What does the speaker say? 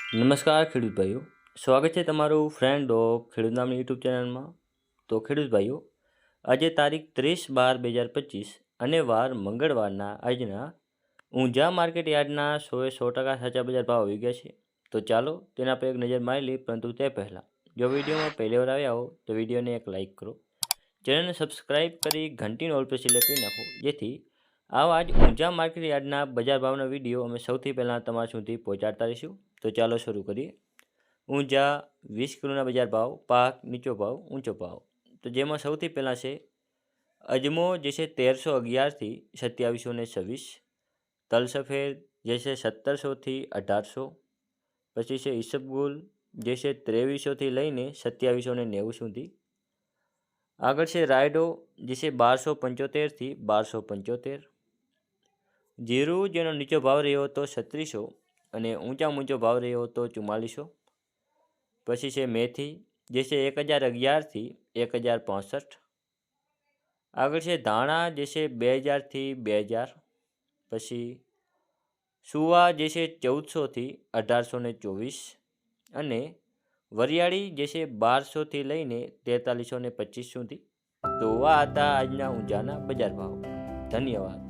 નમસ્કાર ખેડૂત ભાઈઓ, સ્વાગત છે તમારું ફ્રેન્ડ ઓફ ખેડૂત નામની યુટ્યુબ ચેનલમાં. તો ખેડૂત ભાઈઓ, આજે તારીખ 30/12/2025 અને વાર મંગળવારના આજના ઊંઝા માર્કેટ યાર્ડના 100% સાચા બજાર ભાવ આવી ગયા છે. તો ચાલો તેના પર એક નજર મારી લઈએ. પરંતુ તે પહેલાં જો વિડીયોમાં પહેલી વાર આવ્યા હો તો વિડીયોને એક લાઇક કરો, ચેનલને સબસ્ક્રાઈબ કરી ઘંટીનો ઓલ પર સિલેક્ટ કરી નાખો, જેથી આવા જ ઊંઝા માર્કેટ યાર્ડના બજાર ભાવના વિડીયો અમે સૌથી પહેલાં તમારા સુધી પહોંચાડતા રહીશું. તો ચાલો શરૂ કરીએ. ઊંઝા 20 કિલોના બજાર ભાવ, પાક નીચો ભાવ, ઊંચો ભાવ. તો જેમાં સૌથી પહેલાં છે અજમો, જે છે 1311થી 2726. તલ સફેદ, જે છે 1700થી 1800. પછી છે ઈસબગુલ, જે છે 2300થી લઈને 2790 સુધી. આગળ છે રાયડો, જે છે 1275થી 1275. જીરું, જેનો નીચો ભાવ રહ્યો હતો 3600 અને ઊંચો ભાવ રહ્યો હતો 4400. પછી છે મેથી, જે છે 1011થી 1065. આગળ છે ધાણા, જે છે 2000થી 2000. પછી સુવા, જે છે 1400થી 1824. અને વરિયાળી, જે છે 1200થી લઈને 4325 સુધી. તો આ હતા આજના ઊંઝાના બજાર ભાવ. ધન્યવાદ.